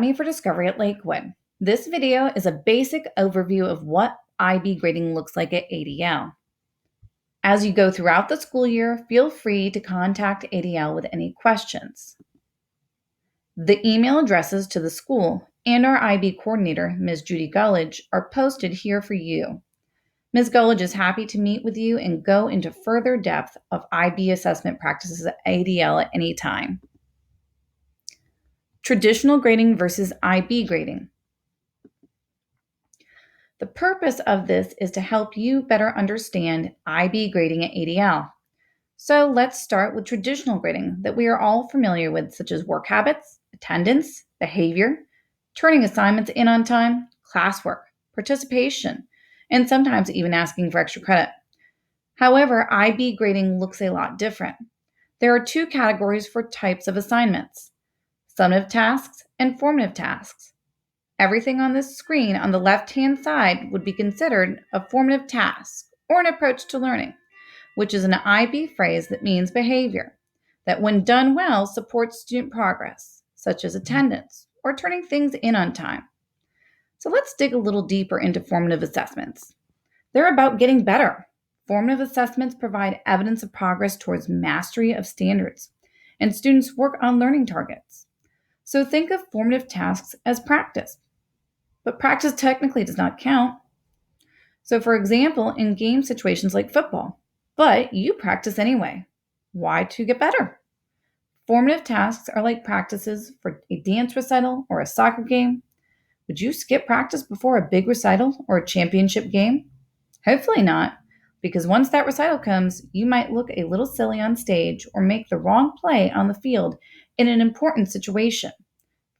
Me for Discovery at Lakewood. This video is a basic overview of what IB grading looks like at ADL. As you go throughout the school year, feel free to contact ADL with any questions. The email addresses to the school and our IB coordinator, Ms. Judy Gullidge, are posted here for you. Ms. Gullidge is happy to meet with you and go into further depth of IB assessment practices at ADL at any time. Traditional grading versus IB grading. The purpose of this is to help you better understand IB grading at ADL. So let's start with traditional grading that we are all familiar with, such as work habits, attendance, behavior, turning assignments in on time, classwork, participation, and sometimes even asking for extra credit. However, IB grading looks a lot different. There are two categories for types of assignments: summative tasks and formative tasks. Everything on this screen on the left-hand side would be considered a formative task or an approach to learning, which is an IB phrase that means behavior that, when done well, supports student progress, such as attendance or turning things in on time. So let's dig a little deeper into formative assessments. They're about getting better. Formative assessments provide evidence of progress towards mastery of standards, and students work on learning targets. So think of formative tasks as practice. But practice technically does not count. So, for example, in game situations like football, but you practice anyway. Why? To get better. Formative tasks are like practices for a dance recital or a soccer game. Would you skip practice before a big recital or a championship game? Hopefully not, because once that recital comes, you might look a little silly on stage or make the wrong play on the field in an important situation.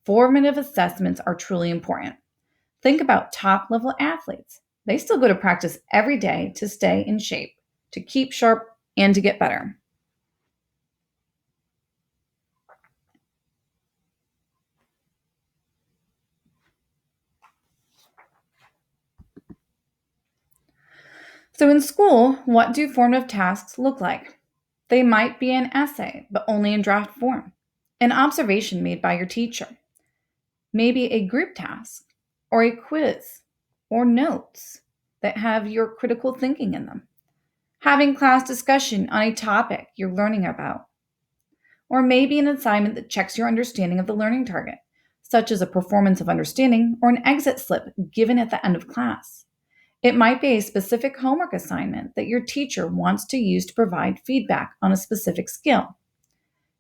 Formative assessments are truly important. Think about top-level athletes. They still go to practice every day to stay in shape, to keep sharp, and to get better. So in school, what do formative tasks look like? They might be an essay, but only in draft form, an observation made by your teacher, maybe a group task, or a quiz, or notes that have your critical thinking in them, having class discussion on a topic you're learning about, or maybe an assignment that checks your understanding of the learning target, such as a performance of understanding or an exit slip given at the end of class. It might be a specific homework assignment that your teacher wants to use to provide feedback on a specific skill.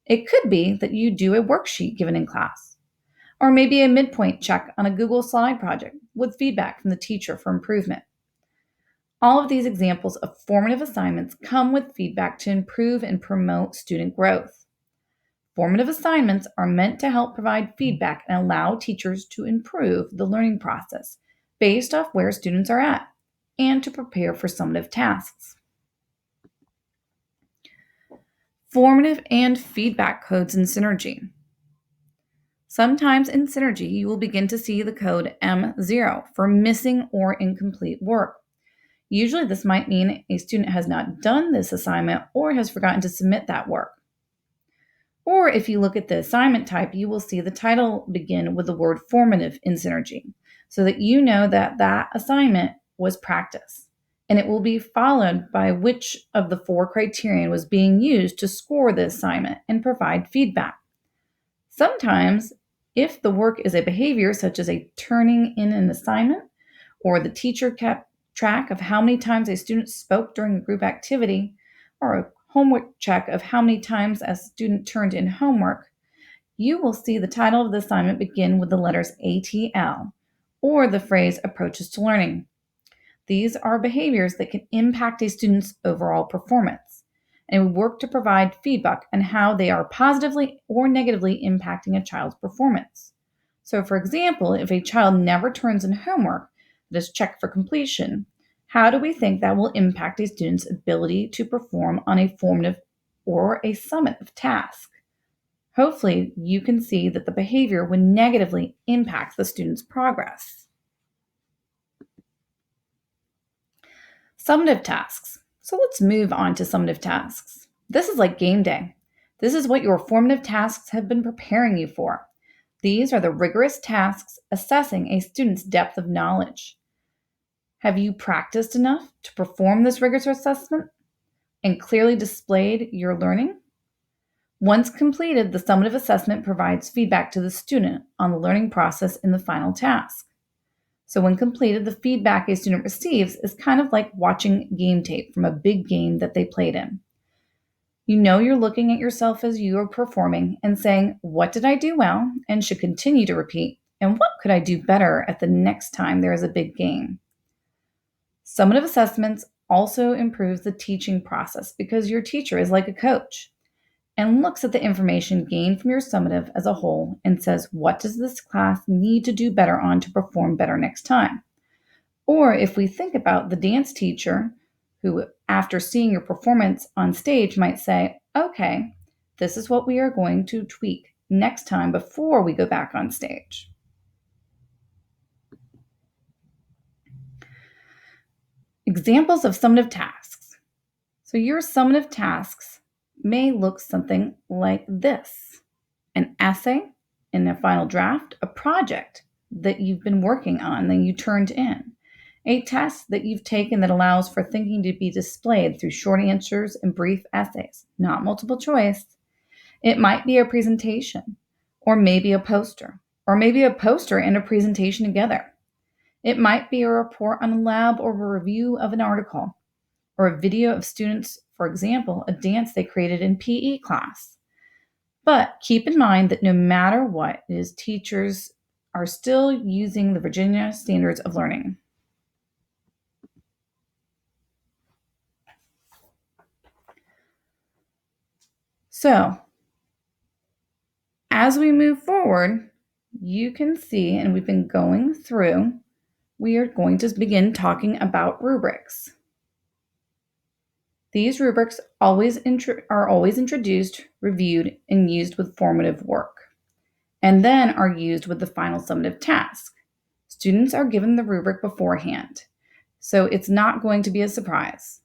It could be that you do a worksheet given in class, or maybe a midpoint check on a Google slide project with feedback from the teacher for improvement. All of these examples of formative assignments come with feedback to improve and promote student growth. Formative assignments are meant to help provide feedback and allow teachers to improve the learning process based off where students are at and to prepare for summative tasks. Formative and feedback codes in Synergy. Sometimes in Synergy, you will begin to see the code M0 for missing or incomplete work. Usually this might mean a student has not done this assignment or has forgotten to submit that work. Or if you look at the assignment type, you will see the title begin with the word formative in Synergy, so that you know that that assignment was practice. And it will be followed by which of the 4 criterion was being used to score the assignment and provide feedback. Sometimes, if the work is a behavior such as a turning in an assignment, or the teacher kept track of how many times a student spoke during a group activity, or a homework check of how many times a student turned in homework, you will see the title of the assignment begin with the letters ATL, or the phrase approaches to learning. These are behaviors that can impact a student's overall performance, and we work to provide feedback on how they are positively or negatively impacting a child's performance. So, for example, if a child never turns in homework that is checked for completion, how do we think that will impact a student's ability to perform on a formative or a summative task? Hopefully, you can see that the behavior would negatively impact the student's progress. Summative tasks. So let's move on to summative tasks. This is like game day. This is what your formative tasks have been preparing you for. These are the rigorous tasks assessing a student's depth of knowledge. Have you practiced enough to perform this rigorous assessment and clearly displayed your learning? Once completed, the summative assessment provides feedback to the student on the learning process in the final task. So, when completed, the feedback a student receives is kind of like watching game tape from a big game that they played in. You know you're looking at yourself as you are performing and saying, what did I do well and should continue to repeat? And what could I do better at the next time there is a big game? Summative assessments also improves the teaching process because your teacher is like a coach and looks at the information gained from your summative as a whole and says, what does this class need to do better on to perform better next time? Or if we think about the dance teacher who, after seeing your performance on stage, might say, okay, this is what we are going to tweak next time before we go back on stage. Examples of summative tasks. So your summative tasks may look something like this: an essay in a final draft, a project that you've been working on that you turned in, a test that you've taken that allows for thinking to be displayed through short answers and brief essays, not multiple choice. It might be a presentation, or maybe a poster, and a presentation together. It might be a report on a lab or a review of an article, or a video of students, for example, a dance they created in PE class. But keep in mind that no matter what it is, teachers are still using the Virginia Standards of Learning. So, as we move forward, you can see, and we've been going through, we are going to begin talking about rubrics. These rubrics are always introduced, reviewed, and used with formative work, and then are used with the final summative task. Students are given the rubric beforehand, so it's not going to be a surprise.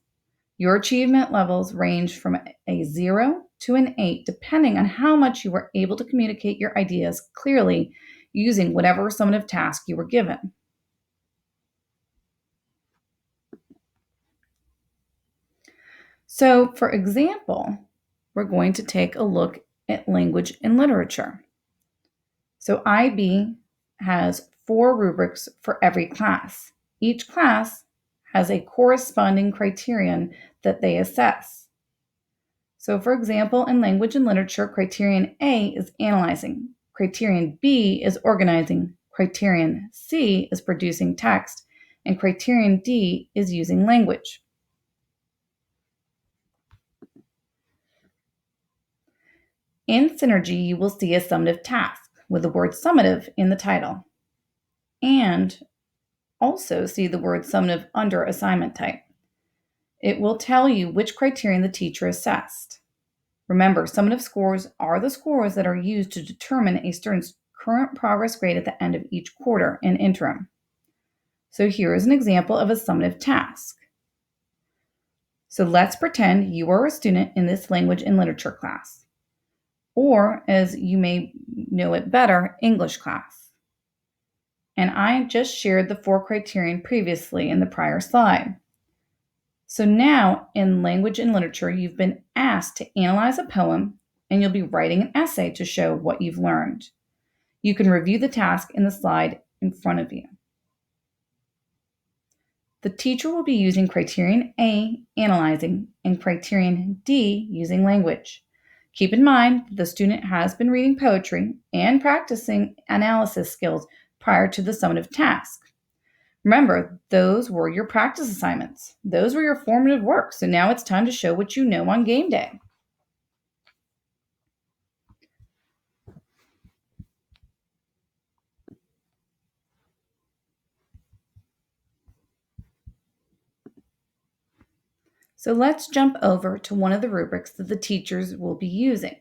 Your achievement levels range from a 0 to an 8, depending on how much you were able to communicate your ideas clearly using whatever summative task you were given. So, for example, we're going to take a look at language and literature. So, IB has 4 rubrics for every class. Each class has a corresponding criterion that they assess. So, for example, in language and literature, criterion A is analyzing, criterion B is organizing, criterion C is producing text, and criterion D is using language. In Synergy, you will see a summative task with the word summative in the title, and also see the word summative under assignment type. It will tell you which criterion the teacher assessed. Remember, summative scores are the scores that are used to determine a student's current progress grade at the end of each quarter and interim. So here is an example of a summative task. So let's pretend you are a student in this language and literature class, or as you may know it better, English class. And I just shared the 4 criterion previously in the prior slide. So now in language and literature, you've been asked to analyze a poem and you'll be writing an essay to show what you've learned. You can review the task in the slide in front of you. The teacher will be using criterion A, analyzing, and criterion D, using language. Keep in mind the student has been reading poetry and practicing analysis skills prior to the summative task. Remember, those were your practice assignments. Those were your formative work. So now it's time to show what you know on game day. So let's jump over to one of the rubrics that the teachers will be using.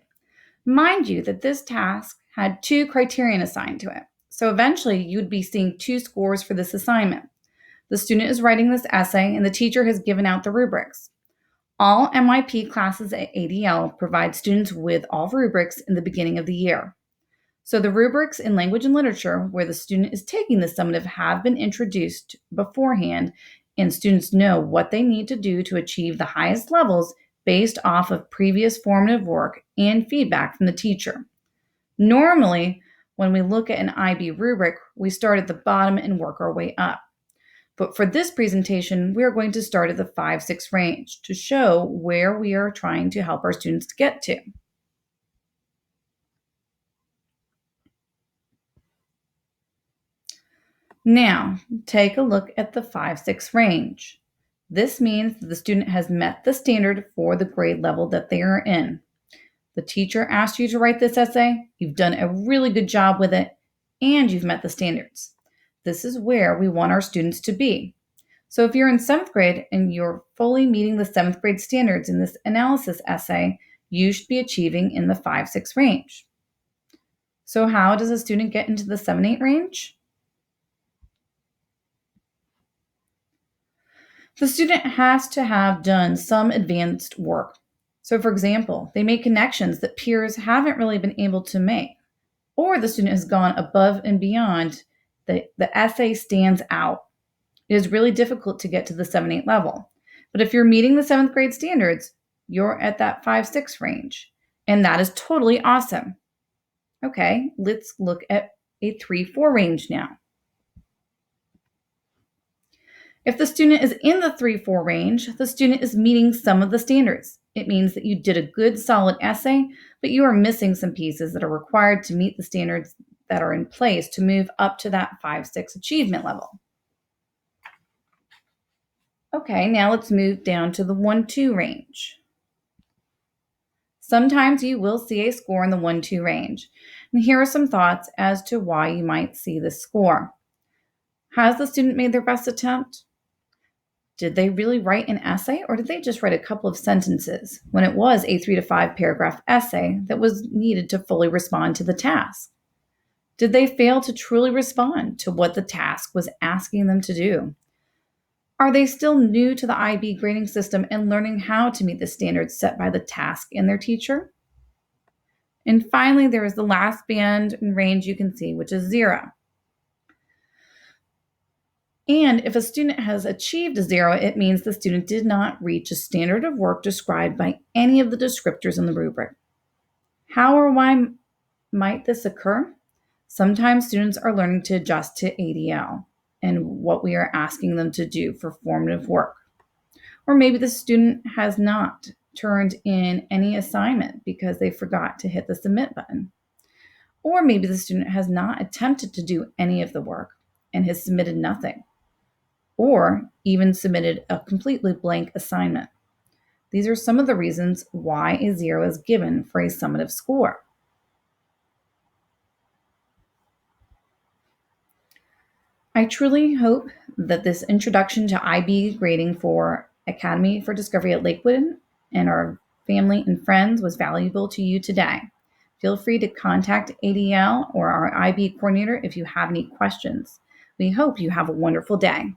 Mind you that this task had 2 criterion assigned to it. So eventually you'd be seeing 2 scores for this assignment. The student is writing this essay and the teacher has given out the rubrics. All MYP classes at ADL provide students with all rubrics in the beginning of the year. So the rubrics in language and literature where the student is taking the summative have been introduced beforehand, and students know what they need to do to achieve the highest levels based off of previous formative work and feedback from the teacher. Normally, when we look at an IB rubric, we start at the bottom and work our way up. But for this presentation, we are going to start at the 5-6 range to show where we are trying to help our students get to. Now, take a look at the 5-6 range. This means that the student has met the standard for the grade level that they are in. The teacher asked you to write this essay, you've done a really good job with it, and you've met the standards. This is where we want our students to be. So if you're in 7th grade and you're fully meeting the 7th grade standards in this analysis essay, you should be achieving in the 5-6 range. So how does a student get into the 7-8 range? The student has to have done some advanced work. So for example, they make connections that peers haven't really been able to make, or the student has gone above and beyond. The essay stands out. It is really difficult to get to the 7-8 level. But if you're meeting the 7th grade standards, you're at that 5-6 range. And that is totally awesome. Okay, let's look at a 3-4 range now. If the student is in the 3-4 range, the student is meeting some of the standards. It means that you did a good solid essay, but you are missing some pieces that are required to meet the standards that are in place to move up to that 5-6 achievement level. Okay, now let's move down to the 1-2 range. Sometimes you will see a score in the 1-2 range. And here are some thoughts as to why you might see this score. Has the student made their best attempt? Did they really write an essay, or did they just write a couple of sentences when it was a 3 to 5 paragraph essay that was needed to fully respond to the task? Did they fail to truly respond to what the task was asking them to do? Are they still new to the IB grading system and learning how to meet the standards set by the task and their teacher? And finally, there is the last band and range you can see, which is 0. And if a student has achieved a 0, it means the student did not reach a standard of work described by any of the descriptors in the rubric. How or why might this occur? Sometimes students are learning to adjust to ADL and what we are asking them to do for formative work. Or maybe the student has not turned in any assignment because they forgot to hit the submit button. Or maybe the student has not attempted to do any of the work and has submitted nothing, or even submitted a completely blank assignment. These are some of the reasons why a 0 is given for a summative score. I truly hope that this introduction to IB grading for Academy for Discovery at Lakewood and our family and friends was valuable to you today. Feel free to contact ADL or our IB coordinator if you have any questions. We hope you have a wonderful day.